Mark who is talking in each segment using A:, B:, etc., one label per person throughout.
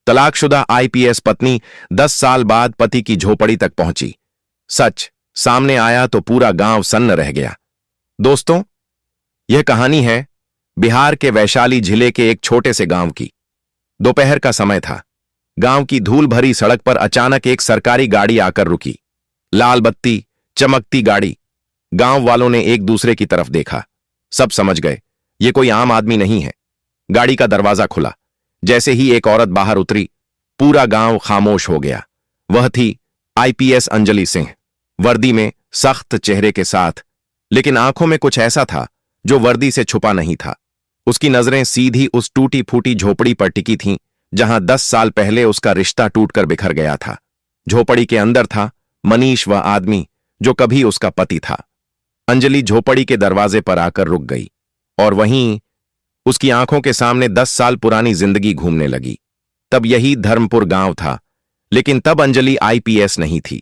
A: तलाकशुदा आईपीएस पत्नी 10 साल बाद पति की झोपड़ी तक पहुंची। सच सामने आया तो पूरा गांव सन्न रह गया। दोस्तों, यह कहानी है बिहार के वैशाली जिले के एक छोटे से गांव की। दोपहर का समय था। गांव की धूल भरी सड़क पर अचानक एक सरकारी गाड़ी आकर रुकी। लाल बत्ती, चमकती गाड़ी। गांव वालों ने एक दूसरे की तरफ देखा। सब समझ गए ये कोई आम आदमी नहीं है। गाड़ी का दरवाजा खुला। जैसे ही एक औरत बाहर उतरी, पूरा गांव खामोश हो गया। वह थी आईपीएस अंजलि सिंह, वर्दी में, सख्त चेहरे के साथ, लेकिन आंखों में कुछ ऐसा था जो वर्दी से छुपा नहीं था। उसकी नजरें सीधी उस टूटी फूटी झोपड़ी पर टिकी थीं जहां 10 साल पहले उसका रिश्ता टूटकर बिखर गया था। झोपड़ी के अंदर था मनीष, वह आदमी जो कभी उसका पति था। अंजलि झोपड़ी के दरवाजे पर आकर रुक गई और वहीं उसकी आंखों के सामने 10 साल पुरानी जिंदगी घूमने लगी। तब यही धर्मपुर गांव था, लेकिन तब अंजलि आईपीएस नहीं थी।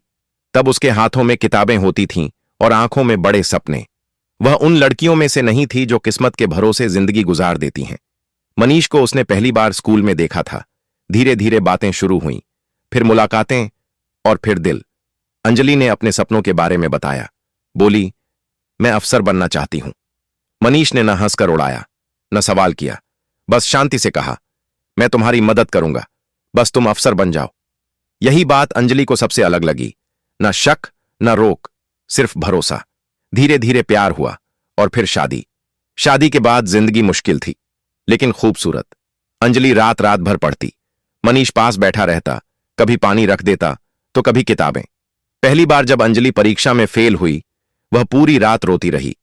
A: तब उसके हाथों में किताबें होती थीं और आंखों में बड़े सपने। वह उन लड़कियों में से नहीं थी जो किस्मत के भरोसे जिंदगी गुजार देती हैं। मनीष को उसने पहली बार स्कूल में देखा था। धीरे धीरे बातें शुरू हुईं, फिर मुलाकातें और फिर दिल। अंजलि ने अपने सपनों के बारे में बताया। बोली, मैं अफसर बनना चाहती हूं। मनीष ने न हंसकर उड़ाया, न सवाल किया, बस शांति से कहा, मैं तुम्हारी मदद करूंगा, बस तुम अफसर बन जाओ। यही बात अंजलि को सबसे अलग लगी। न शक, न रोक, सिर्फ भरोसा। धीरे धीरे प्यार हुआ और फिर शादी। शादी के बाद जिंदगी मुश्किल थी, लेकिन खूबसूरत। अंजलि रात रात भर पढ़ती। मनीष पास बैठा रहता, कभी पानी रख देता तो कभी किताबें। पहली बार जब अंजलि परीक्षा में फेल हुई, वह पूरी रात रोती रही।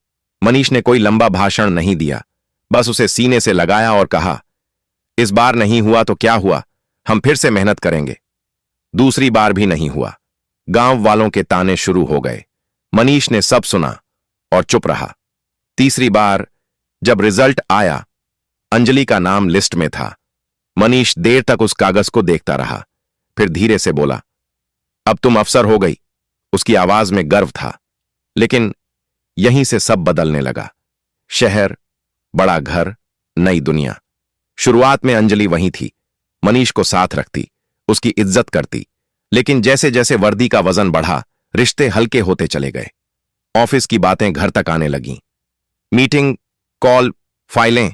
A: मनीष ने कोई लंबा भाषण नहीं दिया, बस उसे सीने से लगाया और कहा, इस बार नहीं हुआ तो क्या हुआ, हम फिर से मेहनत करेंगे। दूसरी बार भी नहीं हुआ। गांव वालों के ताने शुरू हो गए। मनीष ने सब सुना और चुप रहा। तीसरी बार जब रिजल्ट आया, अंजलि का नाम लिस्ट में था। मनीष देर तक उस कागज को देखता रहा, फिर धीरे से बोला, अब तुम अफसर हो गई। उसकी आवाज में गर्व था। लेकिन यहीं से सब बदलने लगा। शहर, बड़ा घर, नई दुनिया। शुरुआत में अंजलि वहीं थी, मनीष को साथ रखती, उसकी इज्जत करती। लेकिन जैसे जैसे वर्दी का वजन बढ़ा, रिश्ते हल्के होते चले गए। ऑफिस की बातें घर तक आने लगीं। मीटिंग, कॉल, फाइलें।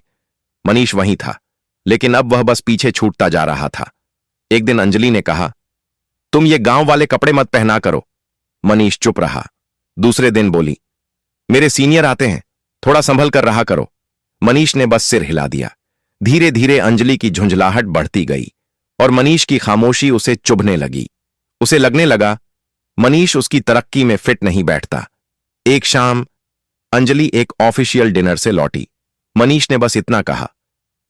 A: मनीष वहीं था, लेकिन अब वह बस पीछे छूटता जा रहा था। एक दिन अंजलि ने कहा, तुम ये गांव वाले कपड़े मत पहना करो। मनीष चुप रहा। दूसरे दिन बोली, मेरे सीनियर आते हैं, थोड़ा संभल कर रहा करो। मनीष ने बस सिर हिला दिया। धीरे धीरे अंजलि की झुंझलाहट बढ़ती गई और मनीष की खामोशी उसे चुभने लगी। उसे लगने लगा मनीष उसकी तरक्की में फिट नहीं बैठता। एक शाम अंजलि एक ऑफिशियल डिनर से लौटी। मनीष ने बस इतना कहा,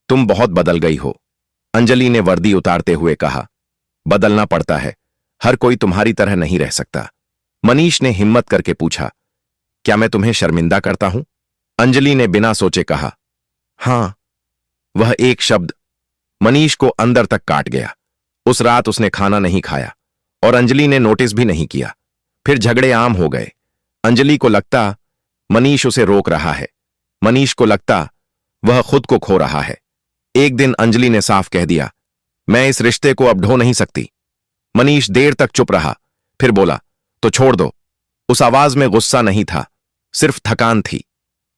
A: तुम बहुत बदल गई हो। अंजलि ने वर्दी उतारते हुए कहा, बदलना पड़ता है, हर कोई तुम्हारी तरह नहीं रह सकता। मनीष ने हिम्मत करके पूछा, क्या मैं तुम्हें शर्मिंदा करता हूं? अंजलि ने बिना सोचे कहा, हां। वह एक शब्द मनीष को अंदर तक काट गया। उस रात उसने खाना नहीं खाया और अंजलि ने नोटिस भी नहीं किया। फिर झगड़े आम हो गए। अंजलि को लगता मनीष उसे रोक रहा है, मनीष को लगता वह खुद को खो रहा है। एक दिन अंजलि ने साफ कह दिया, मैं इस रिश्ते को अब ढो नहीं सकती। मनीष देर तक चुप रहा, फिर बोला, तो छोड़ दो। उस आवाज में गुस्सा नहीं था, सिर्फ थकान थी।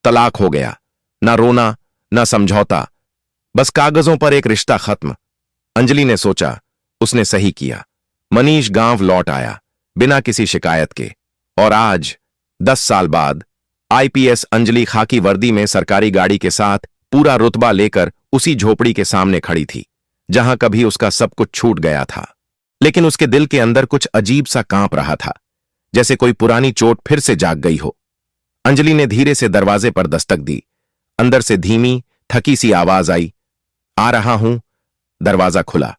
A: तलाक हो गया, ना रोना, ना समझौता, बस कागजों पर एक रिश्ता खत्म। अंजलि ने सोचा, उसने सही किया। मनीष गांव लौट आया, बिना किसी शिकायत के। और आज 10 साल बाद आईपीएस अंजलि खाकी वर्दी में सरकारी गाड़ी के साथ पूरा रुतबा लेकर उसी झोपड़ी के सामने खड़ी थी जहां कभी उसका सब कुछ छूट गया था। लेकिन उसके दिल के अंदर कुछ अजीब सा कांप रहा था, जैसे कोई पुरानी चोट फिर से जाग गई हो। अंजलि ने धीरे से दरवाजे पर दस्तक दी। अंदर से धीमी, थकी सी आवाज आई, आ रहा हूं। दरवाजा खुला।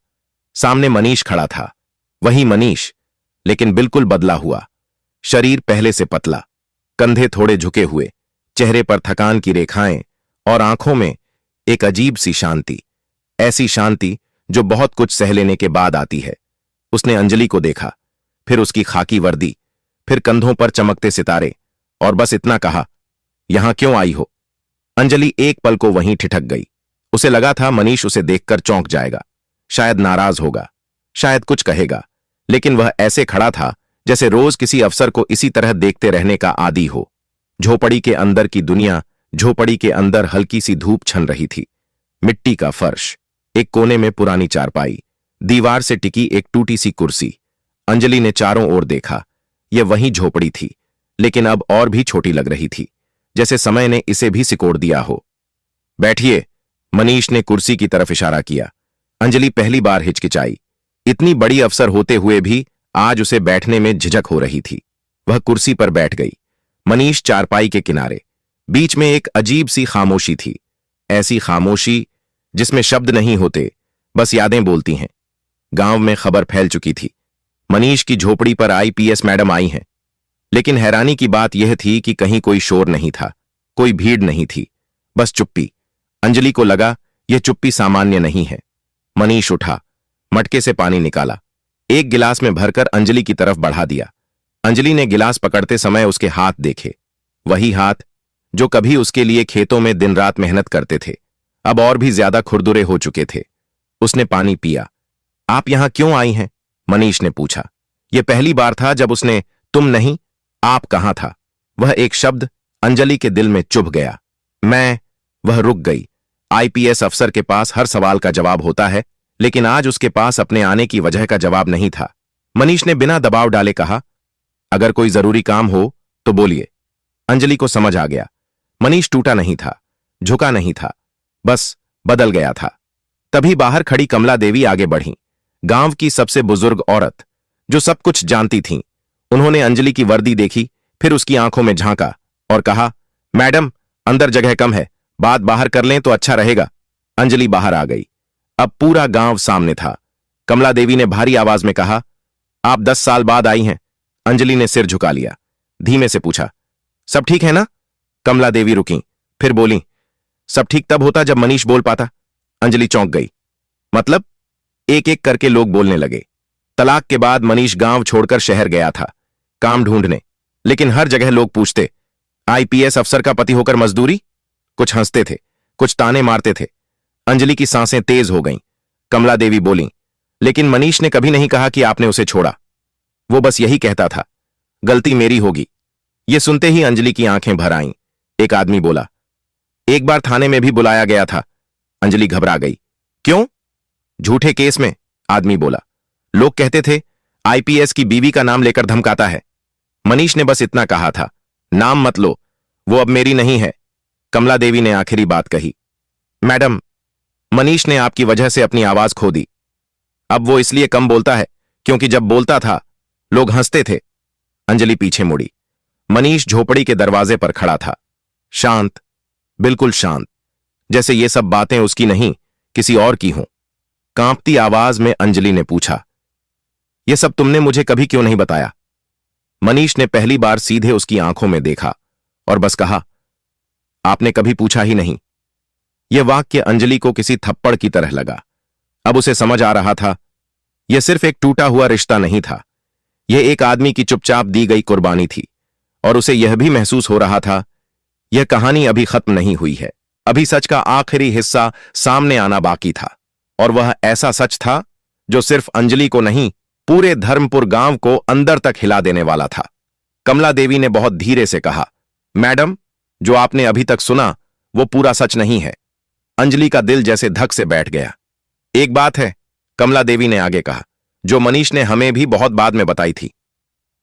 A: सामने मनीष खड़ा था। वही मनीष, लेकिन बिल्कुल बदला हुआ। शरीर पहले से पतला, कंधे थोड़े झुके हुए, चेहरे पर थकान की रेखाएं और आंखों में एक अजीब सी शांति। ऐसी शांति जो बहुत कुछ सह लेने के बाद आती है। उसने अंजलि को देखा, फिर उसकी खाकी वर्दी, फिर कंधों पर चमकते सितारे, और बस इतना कहा, यहां क्यों आई हो? अंजलि एक पल को वहीं ठिठक गई। उसे लगा था मनीष उसे देखकर चौंक जाएगा, शायद नाराज होगा, शायद कुछ कहेगा, लेकिन वह ऐसे खड़ा था जैसे रोज किसी अफसर को इसी तरह देखते रहने का आदी हो। झोपड़ी के अंदर की दुनिया, झोपड़ी के अंदर हल्की सी धूप छन रही थी। मिट्टी का फर्श, एक कोने में पुरानी चारपाई, दीवार से टिकी एक टूटी सी कुर्सी। अंजलि ने चारों ओर देखा। यह वही झोपड़ी थी, लेकिन अब और भी छोटी लग रही थी, जैसे समय ने इसे भी सिकोड़ दिया हो। बैठिए, मनीष ने कुर्सी की तरफ इशारा किया। अंजलि पहली बार हिचकिचाई। इतनी बड़ी अफसर होते हुए भी आज उसे बैठने में झिझक हो रही थी। वह कुर्सी पर बैठ गई। मनीष चारपाई के किनारे। बीच में एक अजीब सी खामोशी थी, ऐसी खामोशी जिसमें शब्द नहीं होते, बस यादें बोलती हैं। गांव में खबर फैल चुकी थी, मनीष की झोपड़ी पर आईपीएस मैडम आई हैं। लेकिन हैरानी की बात यह थी कि कहीं कोई शोर नहीं था, कोई भीड़ नहीं थी, बस चुप्पी। अंजलि को लगा यह चुप्पी सामान्य नहीं है। मनीष उठा, मटके से पानी निकाला, एक गिलास में भरकर अंजलि की तरफ बढ़ा दिया। अंजलि ने गिलास पकड़ते समय उसके हाथ देखे, वही हाथ जो कभी उसके लिए खेतों में दिन रात मेहनत करते थे, अब और भी ज्यादा खुरदुरे हो चुके थे। उसने पानी पिया। आप यहां क्यों आई हैं? मनीष ने पूछा। यह पहली बार था जब उसने तुम नहीं, आप कहां था, वह एक शब्द अंजलि के दिल में चुभ गया। वह रुक गई। आईपीएस अफसर के पास हर सवाल का जवाब होता है, लेकिन आज उसके पास अपने आने की वजह का जवाब नहीं था। मनीष ने बिना दबाव डाले कहा, अगर कोई जरूरी काम हो तो बोलिए। अंजलि को समझ आ गया, मनीष टूटा नहीं था, झुका नहीं था, बस बदल गया था। तभी बाहर खड़ी कमला देवी आगे बढ़ी, गांव की सबसे बुजुर्ग औरत, जो सब कुछ जानती थीं। उन्होंने अंजलि की वर्दी देखी, फिर उसकी आंखों में झांका और कहा, मैडम, अंदर जगह कम है, बात बाहर कर लें तो अच्छा रहेगा। अंजलि बाहर आ गई। अब पूरा गांव सामने था। कमला देवी ने भारी आवाज में कहा, आप 10 साल बाद आई हैं। अंजलि ने सिर झुका लिया, धीमे से पूछा, सब ठीक है ना? कमला देवी रुकी, फिर बोली, सब ठीक तब होता जब मनीष बोल पाता। अंजलि चौंक गई। मतलब? एक एक करके लोग बोलने लगे। तलाक के बाद मनीष गांव छोड़कर शहर गया था, काम ढूंढने, लेकिन हर जगह लोग पूछते, आईपीएस अफसर का पति होकर मजदूरी? कुछ हंसते थे, कुछ ताने मारते थे। अंजलि की सांसें तेज हो गईं। कमला देवी बोली, लेकिन मनीष ने कभी नहीं कहा कि आपने उसे छोड़ा। वो बस यही कहता था, गलती मेरी होगी। ये सुनते ही अंजलि की आंखें भर आईं। एक आदमी बोला, एक बार थाने में भी बुलाया गया था। अंजलि घबरा गई। क्यों? झूठे केस में, आदमी बोला। लोग कहते थे आईपीएस की बीवी का नाम लेकर धमकाता है। मनीष ने बस इतना कहा था, नाम मत लो, वो अब मेरी नहीं है। कमला देवी ने आखिरी बात कही, मैडम, मनीष ने आपकी वजह से अपनी आवाज खो दी। अब वो इसलिए कम बोलता है क्योंकि जब बोलता था लोग हंसते थे। अंजलि पीछे मुड़ी। मनीष झोपड़ी के दरवाजे पर खड़ा था, शांत, बिल्कुल शांत, जैसे ये सब बातें उसकी नहीं, किसी और की हों। कांपती आवाज में अंजलि ने पूछा, यह सब तुमने मुझे कभी क्यों नहीं बताया? मनीष ने पहली बार सीधे उसकी आंखों में देखा और बस कहा, आपने कभी पूछा ही नहीं। यह वाक्य अंजलि को किसी थप्पड़ की तरह लगा। अब उसे समझ आ रहा था, यह सिर्फ एक टूटा हुआ रिश्ता नहीं था, यह एक आदमी की चुपचाप दी गई कुर्बानी थी। और उसे यह भी महसूस हो रहा था, यह कहानी अभी खत्म नहीं हुई है, अभी सच का आखिरी हिस्सा सामने आना बाकी था। और वह ऐसा सच था जो सिर्फ अंजलि को नहीं, पूरे धर्मपुर गांव को अंदर तक हिला देने वाला था। कमला देवी ने बहुत धीरे से कहा, मैडम, जो आपने अभी तक सुना वो पूरा सच नहीं है। अंजलि का दिल जैसे धक से बैठ गया। एक बात है, कमला देवी ने आगे कहा, जो मनीष ने हमें भी बहुत बाद में बताई थी।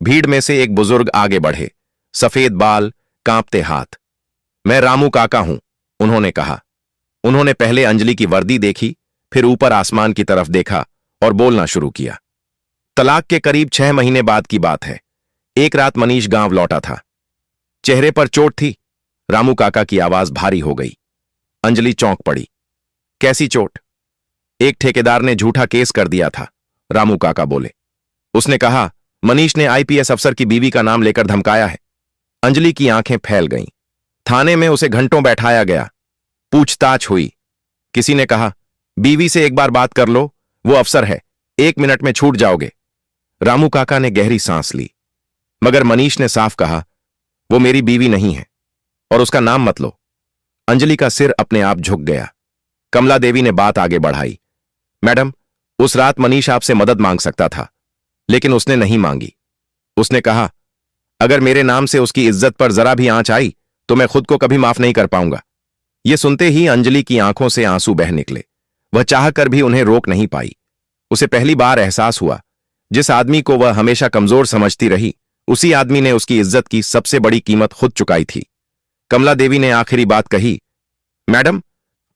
A: भीड़ में से एक बुजुर्ग आगे बढ़े, सफेद बाल, कांपते हाथ। मैं रामू काका हूं, उन्होंने कहा। उन्होंने पहले अंजलि की वर्दी देखी, फिर ऊपर आसमान की तरफ देखा और बोलना शुरू किया। तलाक के करीब 6 महीने बाद की बात है। एक रात मनीष गांव लौटा था। चेहरे पर चोट थी। रामू काका की आवाज भारी हो गई। अंजलि चौंक पड़ी। कैसी चोट? एक ठेकेदार ने झूठा केस कर दिया था, रामू काका बोले। उसने कहा, मनीष ने आईपीएस अफसर की बीवी का नाम लेकर धमकाया है। अंजलि की आंखें फैल गईं। थाने में उसे घंटों बैठाया गया। पूछताछ हुई। किसी ने कहा, बीवी से एक बार बात कर लो, वो अफसर है, 1 मिनट में छूट जाओगे। रामू काका ने गहरी सांस ली। मगर मनीष ने साफ कहा, वो मेरी बीवी नहीं है और उसका नाम मत लो। अंजलि का सिर अपने आप झुक गया। कमला देवी ने बात आगे बढ़ाई, मैडम, उस रात मनीष आपसे मदद मांग सकता था, लेकिन उसने नहीं मांगी। उसने कहा, अगर मेरे नाम से उसकी इज्जत पर जरा भी आंच आई तो मैं खुद को कभी माफ नहीं कर पाऊंगा। यह सुनते ही अंजलि की आंखों से आंसू बह निकले। वह चाहकर भी उन्हें रोक नहीं पाई। उसे पहली बार एहसास हुआ, जिस आदमी को वह हमेशा कमजोर समझती रही, उसी आदमी ने उसकी इज्जत की सबसे बड़ी कीमत खुद चुकाई थी। कमला देवी ने आखिरी बात कही, मैडम,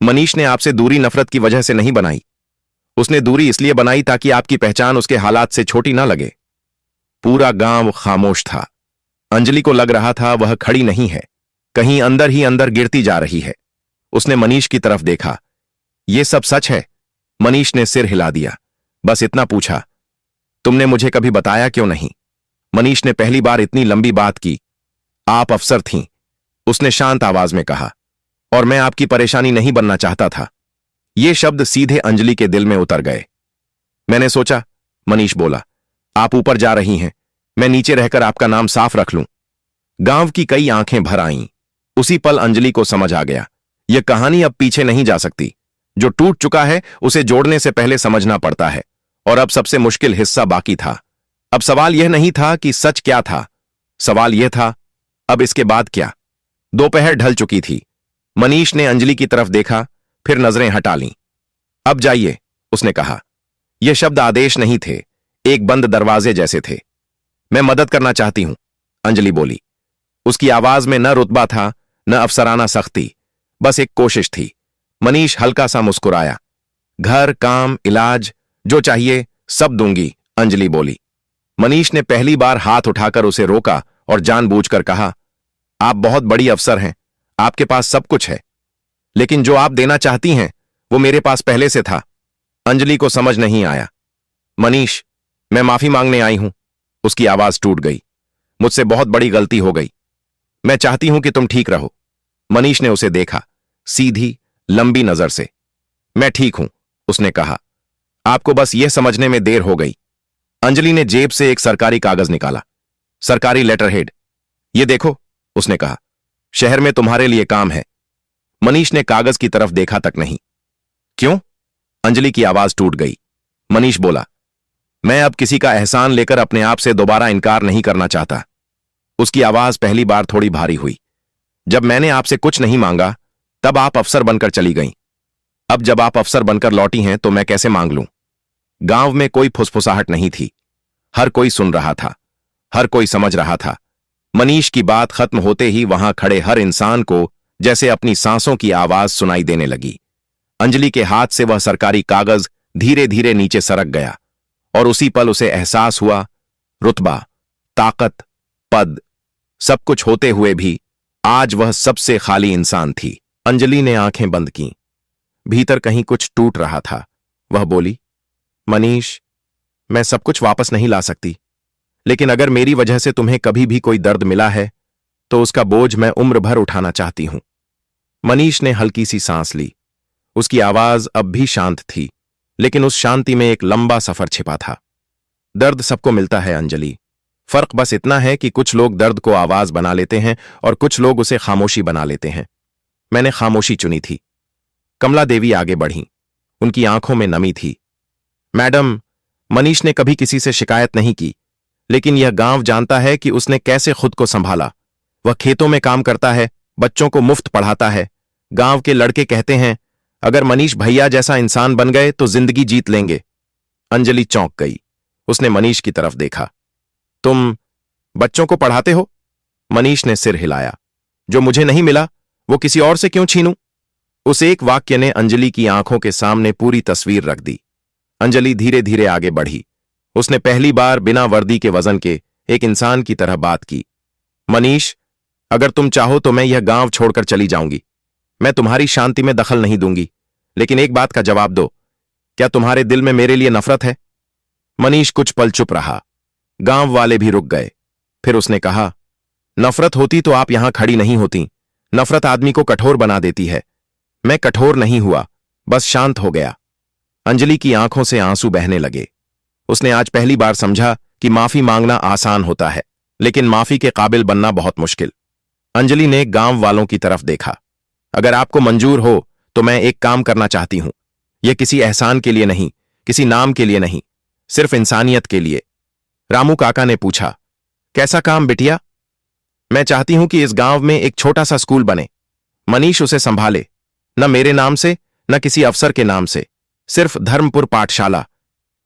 A: मनीष ने आपसे दूरी नफरत की वजह से नहीं बनाई। उसने दूरी इसलिए बनाई ताकि आपकी पहचान उसके हालात से छोटी ना लगे। पूरा गांव खामोश था। अंजलि को लग रहा था वह खड़ी नहीं है, कहीं अंदर ही अंदर गिरती जा रही है। उसने मनीष की तरफ देखा। यह सब सच है? मनीष ने सिर हिला दिया। बस इतना पूछा, तुमने मुझे कभी बताया क्यों नहीं? मनीष ने पहली बार इतनी लंबी बात की। आप अफसर थीं, उसने शांत आवाज में कहा, और मैं आपकी परेशानी नहीं बनना चाहता था। ये शब्द सीधे अंजलि के दिल में उतर गए। मैंने सोचा, मनीष बोला, आप ऊपर जा रही हैं, मैं नीचे रहकर आपका नाम साफ रख लूं। गांव की कई आंखें भर आईं। उसी पल अंजलि को समझ आ गया, यह कहानी अब पीछे नहीं जा सकती। जो टूट चुका है उसे जोड़ने से पहले समझना पड़ता है, और अब सबसे मुश्किल हिस्सा बाकी था। अब सवाल यह नहीं था कि सच क्या था, सवाल यह था, अब इसके बाद क्या? दोपहर ढल चुकी थी। मनीष ने अंजलि की तरफ देखा, फिर नजरें हटा लीं। अब जाइए, उसने कहा। यह शब्द आदेश नहीं थे, एक बंद दरवाजे जैसे थे। मैं मदद करना चाहती हूं, अंजलि बोली। उसकी आवाज में न रुतबा था, न अफसराना सख्ती, बस एक कोशिश थी। मनीष हल्का सा मुस्कुराया। घर, काम, इलाज, जो चाहिए सब दूंगी, अंजलि बोली। मनीष ने पहली बार हाथ उठाकर उसे रोका और जानबूझकर कहा, आप बहुत बड़ी अफसर हैं, आपके पास सब कुछ है, लेकिन जो आप देना चाहती हैं वो मेरे पास पहले से था। अंजलि को समझ नहीं आया। मनीष, मैं माफी मांगने आई हूं। उसकी आवाज टूट गई। मुझसे बहुत बड़ी गलती हो गई। मैं चाहती हूं कि तुम ठीक रहो। मनीष ने उसे देखा, सीधी लंबी नजर से। मैं ठीक हूं, उसने कहा। आपको बस यह समझने में देर हो गई। अंजलि ने जेब से एक सरकारी कागज निकाला। सरकारी लेटर हेड। ये देखो, उसने कहा, शहर में तुम्हारे लिए काम है। मनीष ने कागज की तरफ देखा तक नहीं। क्यों? अंजलि की आवाज टूट गई। मनीष बोला, मैं अब किसी का एहसान लेकर अपने आप से दोबारा इनकार नहीं करना चाहता। उसकी आवाज पहली बार थोड़ी भारी हुई। जब मैंने आपसे कुछ नहीं मांगा तब आप अफसर बनकर चली गईं। अब जब आप अफसर बनकर लौटी हैं तो मैं कैसे मांग लूं? गांव में कोई फुसफुसाहट नहीं थी। हर कोई सुन रहा था, हर कोई समझ रहा था। मनीष की बात खत्म होते ही वहां खड़े हर इंसान को जैसे अपनी सांसों की आवाज सुनाई देने लगी। अंजलि के हाथ से वह सरकारी कागज धीरे धीरे नीचे सरक गया, और उसी पल उसे एहसास हुआ, रुतबा, ताकत, पद, सब कुछ होते हुए भी आज वह सबसे खाली इंसान थी। अंजलि ने आंखें बंद कीं। भीतर कहीं कुछ टूट रहा था। वह बोली, मनीष, मैं सब कुछ वापस नहीं ला सकती, लेकिन अगर मेरी वजह से तुम्हें कभी भी कोई दर्द मिला है तो उसका बोझ मैं उम्र भर उठाना चाहती हूं। मनीष ने हल्की सी सांस ली। उसकी आवाज अब भी शांत थी, लेकिन उस शांति में एक लंबा सफर छिपा था। दर्द सबको मिलता है अंजलि, फर्क बस इतना है कि कुछ लोग दर्द को आवाज बना लेते हैं और कुछ लोग उसे खामोशी बना लेते हैं। मैंने खामोशी चुनी थी। कमला देवी आगे बढ़ी। उनकी आंखों में नमी थी। मैडम, मनीष ने कभी किसी से शिकायत नहीं की, लेकिन यह गांव जानता है कि उसने कैसे खुद को संभाला। वह खेतों में काम करता है, बच्चों को मुफ्त पढ़ाता है। गांव के लड़के कहते हैं, अगर मनीष भैया जैसा इंसान बन गए तो जिंदगी जीत लेंगे। अंजलि चौंक गई। उसने मनीष की तरफ देखा। तुम बच्चों को पढ़ाते हो? मनीष ने सिर हिलाया। जो मुझे नहीं मिला वो किसी और से क्यों छीनूं? उस एक वाक्य ने अंजलि की आंखों के सामने पूरी तस्वीर रख दी। अंजलि धीरे धीरे आगे बढ़ी। उसने पहली बार बिना वर्दी के वजन के एक इंसान की तरह बात की। मनीष, अगर तुम चाहो तो मैं यह गांव छोड़कर चली जाऊंगी। मैं तुम्हारी शांति में दखल नहीं दूंगी, लेकिन एक बात का जवाब दो, क्या तुम्हारे दिल में मेरे लिए नफरत है? मनीष कुछ पल चुप रहा। गांव वाले भी रुक गए। फिर उसने कहा, नफरत होती तो आप यहां खड़ी नहीं होती। नफरत आदमी को कठोर बना देती है। मैं कठोर नहीं हुआ, बस शांत हो गया। अंजलि की आंखों से आंसू बहने लगे। उसने आज पहली बार समझा कि माफी मांगना आसान होता है, लेकिन माफी के काबिल बनना बहुत मुश्किल। अंजलि ने गांव वालों की तरफ देखा। अगर आपको मंजूर हो तो मैं एक काम करना चाहती हूं। यह किसी एहसान के लिए नहीं, किसी नाम के लिए नहीं, सिर्फ इंसानियत के लिए। रामू काका ने पूछा, कैसा काम बिटिया? मैं चाहती हूं कि इस गांव में एक छोटा सा स्कूल बने, मनीष उसे संभाले, न मेरे नाम से न किसी अफसर के नाम से, सिर्फ धर्मपुर पाठशाला,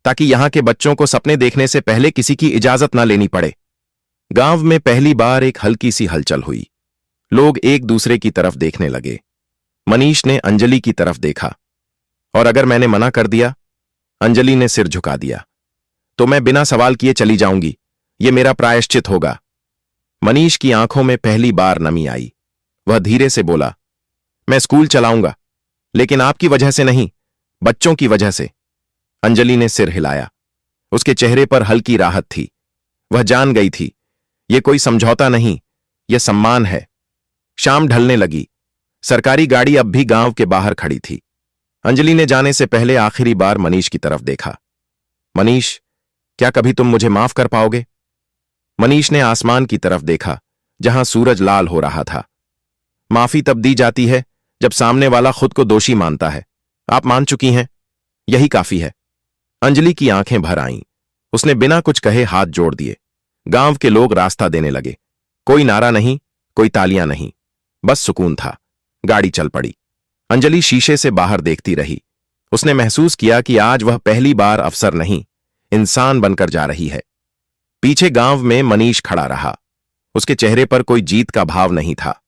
A: ताकि यहां के बच्चों को सपने देखने से पहले किसी की इजाजत न लेनी पड़े। गांव में पहली बार एक हल्की सी हलचल हुई। लोग एक दूसरे की तरफ देखने लगे। मनीष ने अंजलि की तरफ देखा, और अगर मैंने मना कर दिया? अंजलि ने सिर झुका दिया। तो मैं बिना सवाल किए चली जाऊंगी, यह मेरा प्रायश्चित होगा। मनीष की आंखों में पहली बार नमी आई। वह धीरे से बोला, मैं स्कूल चलाऊंगा, लेकिन आपकी वजह से नहीं, बच्चों की वजह से। अंजलि ने सिर हिलाया। उसके चेहरे पर हल्की राहत थी। वह जान गई थी, यह कोई समझौता नहीं, यह सम्मान है। शाम ढलने लगी। सरकारी गाड़ी अब भी गांव के बाहर खड़ी थी। अंजलि ने जाने से पहले आखिरी बार मनीष की तरफ देखा। मनीष, क्या कभी तुम मुझे माफ कर पाओगे? मनीष ने आसमान की तरफ देखा, जहां सूरज लाल हो रहा था। माफी तब दी जाती है जब सामने वाला खुद को दोषी मानता है। आप मान चुकी हैं, यही काफी है। अंजलि की आंखें भर आईं। उसने बिना कुछ कहे हाथ जोड़ दिए। गांव के लोग रास्ता देने लगे। कोई नारा नहीं, कोई तालियां नहीं, बस सुकून था। गाड़ी चल पड़ी। अंजलि शीशे से बाहर देखती रही। उसने महसूस किया कि आज वह पहली बार अफसर नहीं, इंसान बनकर जा रही है। पीछे गांव में मनीष खड़ा रहा। उसके चेहरे पर कोई जीत का भाव नहीं था,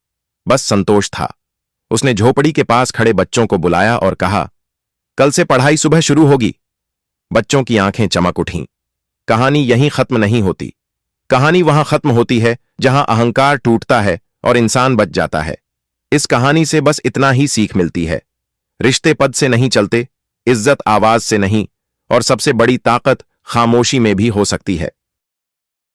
A: बस संतोष था। उसने झोपड़ी के पास खड़े बच्चों को बुलाया और कहा, कल से पढ़ाई सुबह शुरू होगी। बच्चों की आंखें चमक उठीं। कहानी यहीं खत्म नहीं होती। कहानी वहां खत्म होती है जहां अहंकार टूटता है और इंसान बच जाता है। इस कहानी से बस इतना ही सीख मिलती है, रिश्ते पद से नहीं चलते, इज्जत आवाज से नहीं, और सबसे बड़ी ताकत खामोशी में भी हो सकती है।